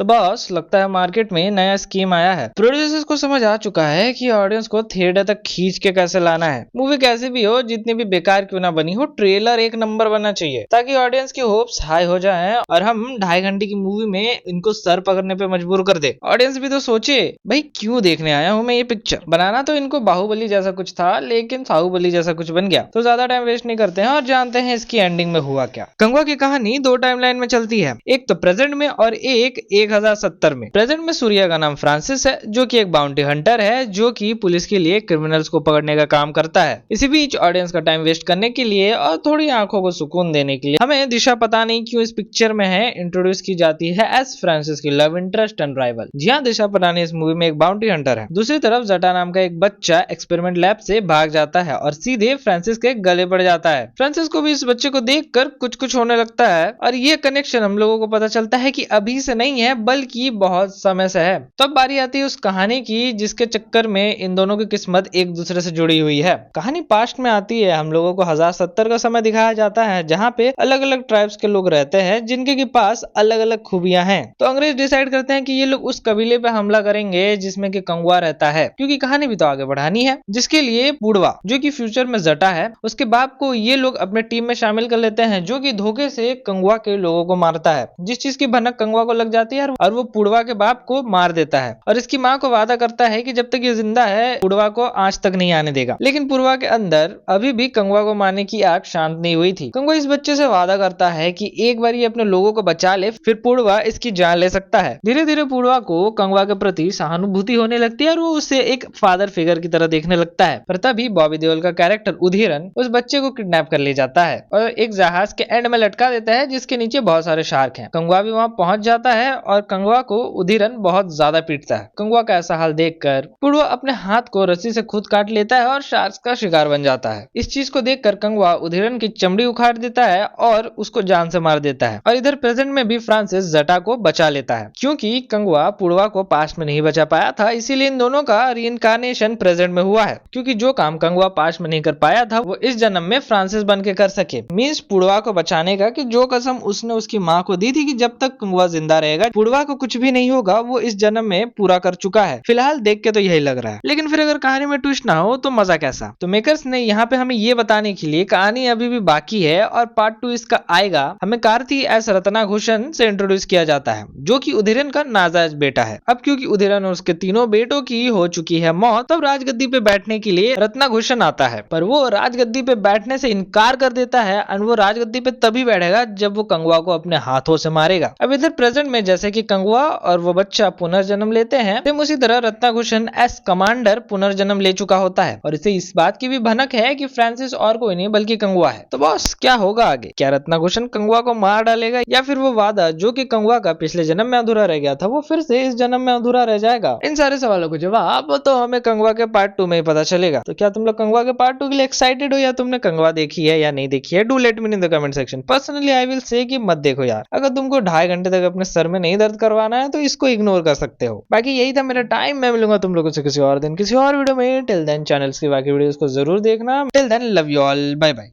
तो बॉस लगता है मार्केट में नया स्कीम आया है। प्रोड्यूसर्स को समझ आ चुका है कि ऑडियंस को थिएटर तक खींच के कैसे लाना है। मूवी कैसे भी हो, जितनी भी बेकार क्यों ना बनी हो, ट्रेलर एक नंबर बनना चाहिए ताकि ऑडियंस की होप्स हाई हो जाएं और हम 2.5 घंटे की मूवी में इनको सर पकड़ने पे मजबूर कर दे। ऑडियंस भी तो सोचे भाई क्यों देखने आया हूँ मैं ये पिक्चर। बनाना तो इनको बाहुबली जैसा कुछ था, लेकिन साहुबली जैसा कुछ बन गया। तो ज्यादा टाइम वेस्ट नहीं करते हैं और जानते हैं इसकी एंडिंग में हुआ क्या। कंगवा की कहानी 2 टाइमलाइन में चलती है, एक तो प्रेजेंट में और एक 1070 में। प्रेजेंट में सूर्या का नाम फ्रांसिस है, जो कि एक बाउंटी हंटर है, जो कि पुलिस के लिए क्रिमिनल्स को पकड़ने का काम करता है। इसी बीच ऑडियंस का टाइम वेस्ट करने के लिए और थोड़ी आंखों को सुकून देने के लिए हमें दिशा पता नहीं क्यों इस पिक्चर में है इंट्रोड्यूस की जाती है एस फ्रांसिस की लव इंटरेस्ट एंड राइवल। जी हाँ, दिशा पटानी इस मूवी में एक बाउंटी हंटर है। दूसरी तरफ जटा नाम का एक बच्चा एक्सपेरिमेंट लैब से भाग जाता है और सीधे फ्रांसिस के गले पड़ जाता है। फ्रांसिस को भी इस बच्चे को देखकर कुछ होने लगता है और ये कनेक्शन हम लोगों को पता चलता है कि अभी से नहीं है बल्कि बहुत समय से है। तब बारी आती है उस कहानी की जिसके चक्कर में इन दोनों की किस्मत एक दूसरे से जुड़ी हुई है। कहानी पास्ट में आती है, हम लोगों को 1070 का समय दिखाया जाता है जहाँ पे अलग अलग ट्राइब्स के लोग रहते हैं जिनके के पास अलग अलग खूबियां हैं। तो अंग्रेज डिसाइड करते हैं कि ये लोग उस कबीले पे हमला करेंगे जिसमें कि कंगवा रहता है, क्योंकि कहानी भी तो आगे बढ़ानी है। जिसके लिए पुड़वा जो कि फ्यूचर में जटा है उसके बाप को ये लोग अपने टीम में शामिल कर लेते हैं, जो कि धोखे से कंगवा के लोगों को मारता है। जिस चीज की भनक कंगवा को लग जाती है और वो पुड़वा के बाप को मार देता है और इसकी माँ को वादा करता है कि जब तक ये जिंदा है पुड़वा को आंच तक नहीं आने देगा। लेकिन पुड़वा के अंदर अभी भी कंगवा को मारने की आग शांत नहीं हुई थी। कंगवा इस बच्चे से वादा करता है कि एक बार ये अपने लोगों को बचा ले फिर पुड़वा इसकी जान ले सकता है। धीरे धीरे पुड़वा को कंगवा के प्रति सहानुभूति होने लगती है और वो उसे एक फादर फिगर की तरह देखने लगता है। पर तभी बॉबी देओल का कैरेक्टर उधीरन उस बच्चे को किडनैप कर ले जाता है और एक जहाज के एंड में लटका देता है जिसके नीचे बहुत सारे शार्क हैं। कंगवा भी वहां पहुंच जाता है और कंगवा को उधीरन बहुत ज्यादा पीटता है। कंगवा का ऐसा हाल देखकर पुड़वा अपने हाथ को रस्सी से खुद काट लेता है और शार्क का शिकार बन जाता है। इस चीज को देखकर कंगवा उधीरन की चमड़ी उखाड़ देता है और उसको जान से मार देता है। और इधर प्रेजेंट में भी फ्रांसिस जटा को बचा लेता है, क्योंकि कंगवा पुड़वा को पास्ट में नहीं बचा पाया था, इसीलिए इन दोनों का रीइंकार्नेशन प्रेजेंट में हुआ है। क्योंकि जो काम कंगवा पास्ट में नहीं कर पाया था वो इस जन्म में फ्रांसिस बन के कर सके। मींस पुड़वा को बचाने का कि जो कसम उसने उसकी माँ को दी थी कि जब तक कंगवा जिंदा रहेगा पुड़वा को कुछ भी नहीं होगा, वो इस जन्म में पूरा कर चुका है। फिलहाल देख के तो यही लग रहा है, लेकिन फिर अगर कहानी में ट्विस्ट ना हो तो मजा कैसा। तो मेकर्स ने यहाँ पे हमें ये बताने के लिए कहानी अभी भी बाकी है और पार्ट 2 इसका आएगा। हमें कार्ति एस रत्नाभूषण से इंट्रोड्यूस किया जाता है, जो कि उधीरन का नाजायज बेटा है। अब क्योंकि उधीरन और उसके तीनों बेटों की हो चुकी है मौत, तब राजगद्दी पे बैठने के लिए रत्नाभूषण आता है, पर वो राजगद्दी पे बैठने से इनकार कर देता है और वो राजगद्दी पे तभी बैठेगा जब वो कंगवा को अपने हाथों से मारेगा। अब इधर प्रेजेंट में जैसे कि कंगवा और वो बच्चा पुनर्जन्म लेते हैं, सेम उसी तरह रत्नाभूषण एस कमांडर पुनर्जन्म ले चुका होता है और इसे इस बात की भी भनक है कि फ्रांसिस और कोई नहीं बल्कि कंगवा है। तो बॉस क्या होगा आगे? क्या रत्नाभूषण कंगवा को मार डालेगा या फिर वो वादा जो कि कंगवा का पिछले जन्म में अधूरा रह गया था वो फिर से इस जन्म में अधूरा रह जाएगा? इन सारे सवालों को जवाब तो हमें कंगवा के पार्ट 2 में ही पता चलेगा। तो क्या तुम लोग कंगवा के पार्ट 2 के लिए एक्साइटेड हो या तुमने कंगवा देखी है या नहीं देखी है? Do let me in the comment section. Personally I will say कि मत देखो यार। अगर तुमको 2.5 घंटे तक अपने सर में नहीं दर्द करवाना है तो इसको इग्नोर कर सकते हो। बाकी यही था मेरा टाइम, मैं मिलूंगा तुम लोगों से किसी और दिन किसी और वीडियो में। टिल देन चैनल्स की बाकी वीडियोस को जरूर देखना। Till then love you all, bye bye.